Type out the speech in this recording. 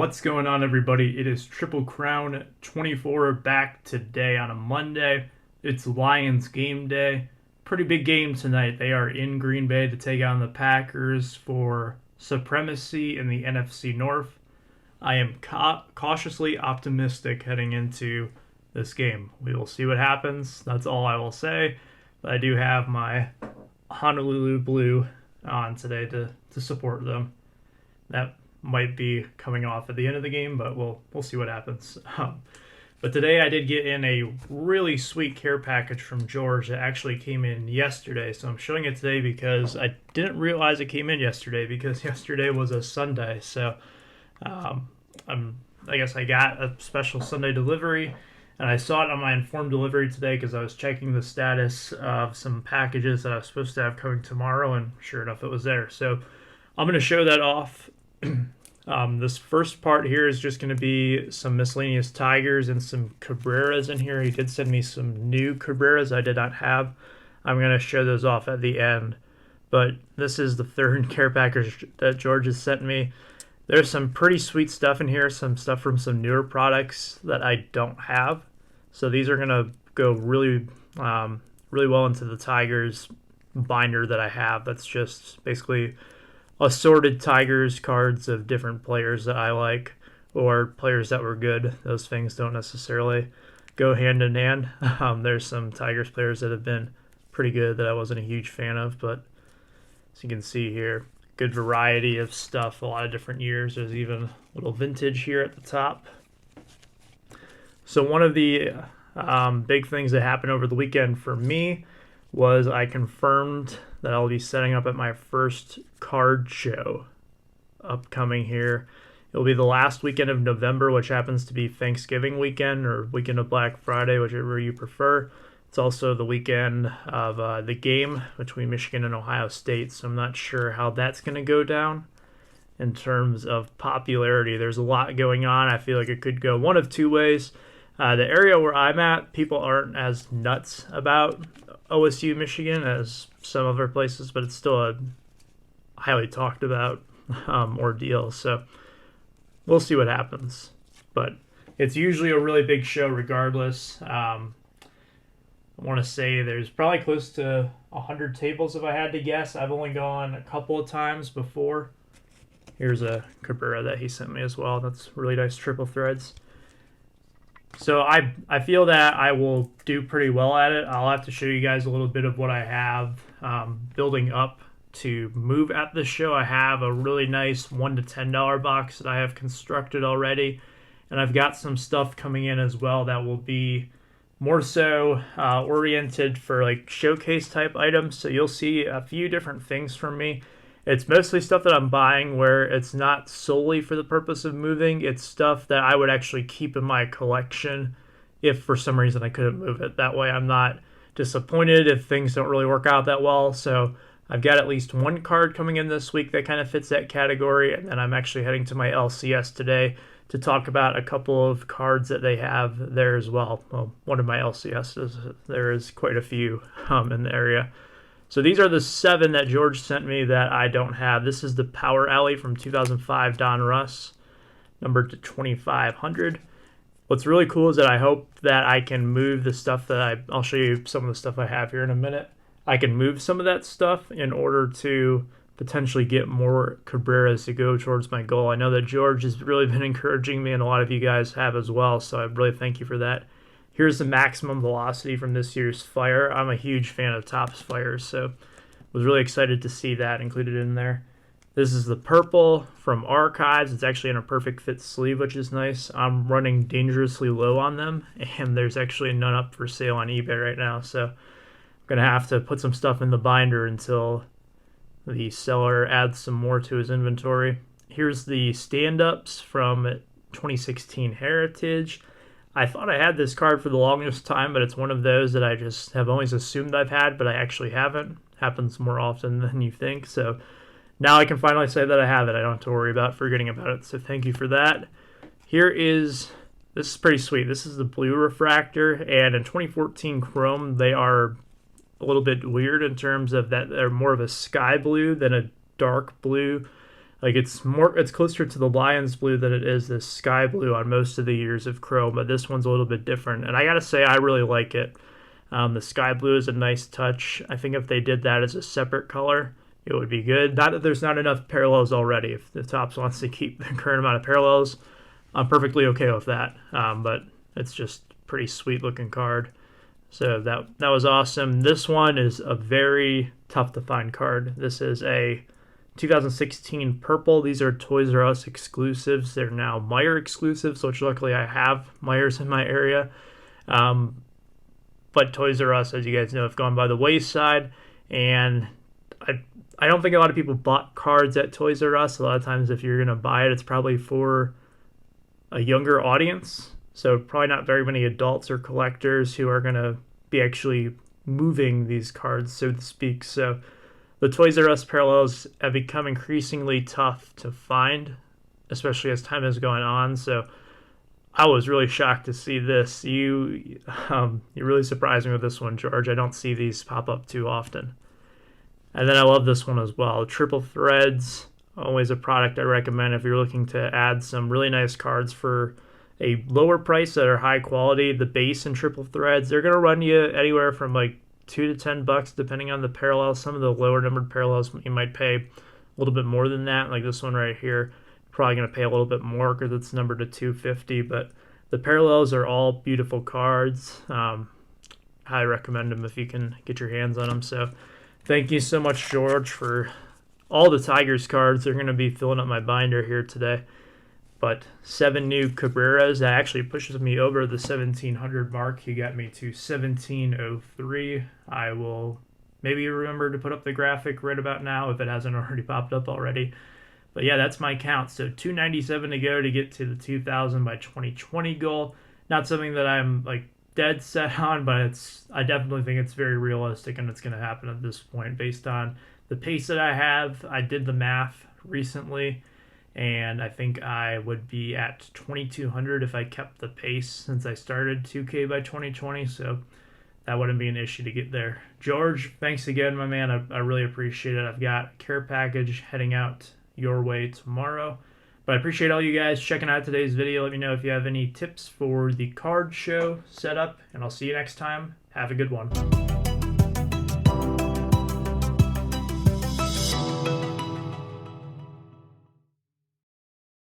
What's going on, everybody? It is Triple Crown 24 back today on a Monday. It's Lions game day. Pretty big game tonight. They are in Green Bay to take on the Packers for supremacy in the NFC North. I am cautiously optimistic heading into this game. We will see what happens. That's all I will say. But I do have my Honolulu Blue on today to support them. That might be coming off at the end of the game, but we'll see what happens. But today I did get in a really sweet care package from George that actually came in yesterday. So I'm showing it today because I didn't realize it came in yesterday because yesterday was a Sunday. So I guess I got a special Sunday delivery, and I saw it on my informed delivery today because I was checking the status of some packages that I was supposed to have coming tomorrow, and sure enough, it was there. So I'm going to show that off. This first part here is just going to be some miscellaneous Tigers and some Cabreras in here. He did send me some new Cabreras I did not have. I'm going to show those off at the end. But this is the third care package that George has sent me. There's some pretty sweet stuff in here, some stuff from some newer products that I don't have. So these are going to go really well into the Tigers binder that I have. That's just basically assorted Tigers cards of different players that I like or players that were good. Those things don't necessarily go hand in hand. There's some Tigers players that have been pretty good that I wasn't a huge fan of, but as you can see here, good variety of stuff, a lot of different years. There's even a little vintage here at the top. So one of the big things that happened over the weekend for me was I confirmed that I'll be setting up at my first card show upcoming here. It'll be the last weekend of November, which happens to be Thanksgiving weekend or weekend of Black Friday, whichever you prefer. It's also the weekend of the game between Michigan and Ohio State, so I'm not sure how that's going to go down in terms of popularity. There's a lot going on. I feel like it could go one of two ways. The area where I'm at, people aren't as nuts about OSU Michigan as some other places, but it's still a highly talked about ordeal. So we'll see what happens. But it's usually a really big show regardless. I want to say there's probably close to 100 tables if I had to guess. I've only gone a couple of times before. Here's a Cabrera that he sent me as well. That's really nice triple threads. So I feel that I will do pretty well at it. I'll have to show you guys a little bit of what I have building up to move at this show. I have a really nice $1 to $10 box that I have constructed already, and I've got some stuff coming in as well that will be more so oriented for like showcase type items. So you'll see a few different things from me. It's mostly stuff that I'm buying where it's not solely for the purpose of moving. It's stuff that I would actually keep in my collection if for some reason I couldn't move it. That way I'm not disappointed if things don't really work out that well. So I've got at least one card coming in this week that kind of fits that category. And then I'm actually heading to my LCS today to talk about a couple of cards that they have there as well. Well, one of my LCSs, there is quite a few in the area. So these are the 7 that George sent me that I don't have. This is the Power Alley from 2005 Don Russ, numbered to 2500. What's really cool is that I hope that I can move the stuff that I'll show you some of the stuff I have here in a minute. I can move some of that stuff in order to potentially get more Cabreras to go towards my goal. I know that George has really been encouraging me, and a lot of you guys have as well, so I really thank you for that. Here's the maximum velocity from this year's Fire. I'm a huge fan of Topps Fires, so was really excited to see that included in there. This is the purple from Archives. It's actually in a perfect fit sleeve, which is nice. I'm running dangerously low on them, and there's actually none up for sale on eBay right now, so I'm going to have to put some stuff in the binder until the seller adds some more to his inventory. Here's the stand-ups from 2016 Heritage. I thought I had this card for the longest time, but it's one of those that I just have always assumed I've had, but I actually haven't. Happens more often than you think. So now I can finally say that I have it. I don't have to worry about forgetting about it. So thank you for that. This is pretty sweet. This is the blue refractor, and in 2014 Chrome, they are a little bit weird in terms of that they're more of a sky blue than a dark blue Like it's closer to the Lions blue than it is the sky blue on most of the years of Chrome, but this one's a little bit different. And I gotta say, I really like it. The sky blue is a nice touch. I think if they did that as a separate color, it would be good. Not that there's not enough parallels already. If the Topps wants to keep the current amount of parallels, I'm perfectly okay with that. But it's just pretty sweet looking card. So that was awesome. This one is a very tough to find card. This is a 2016 purple. These are Toys R Us exclusives. They're now Meijer exclusives, which luckily I have Meijers in my area. But Toys R Us, as you guys know, have gone by the wayside, and I don't think a lot of people bought cards at Toys R Us. A lot of times if you're going to buy it, it's probably for a younger audience. So probably not very many adults or collectors who are going to be actually moving these cards, so to speak. So the Toys R Us parallels have become increasingly tough to find, especially as time is going on. So I was really shocked to see this. You really surprised me with this one, George. I don't see these pop up too often. And then I love this one as well. Triple Threads, always a product I recommend if you're looking to add some really nice cards for a lower price that are high quality. The base and Triple Threads, they're going to run you anywhere from like $2 to $10 depending on the parallels. Some of the lower numbered parallels you might pay a little bit more than that, like this one right here. Probably going to pay a little bit more because it's numbered to $250, but the parallels are all beautiful cards. Highly recommend them if you can get your hands on them. So thank you so much, George, for all the Tigers cards. They're going to be filling up my binder here today. But 7 new Cabreras, that actually pushes me over the 1700 mark. He got me to 1703. I will maybe remember to put up the graphic right about now if it hasn't already popped up already. But yeah, that's my count. So 297 to go to get to the 2000 by 2020 goal. Not something that I'm like dead set on, but I definitely think it's very realistic and it's going to happen at this point based on the pace that I have. I did the math recently, and I think I would be at 2200 if I kept the pace since I started 2K by 2020. So that wouldn't be an issue to get there. George, thanks again, my man. I really appreciate it. I've got a care package heading out your way tomorrow. But I appreciate all you guys checking out today's video. Let me know if you have any tips for the card show setup, and I'll see you next time. Have a good one.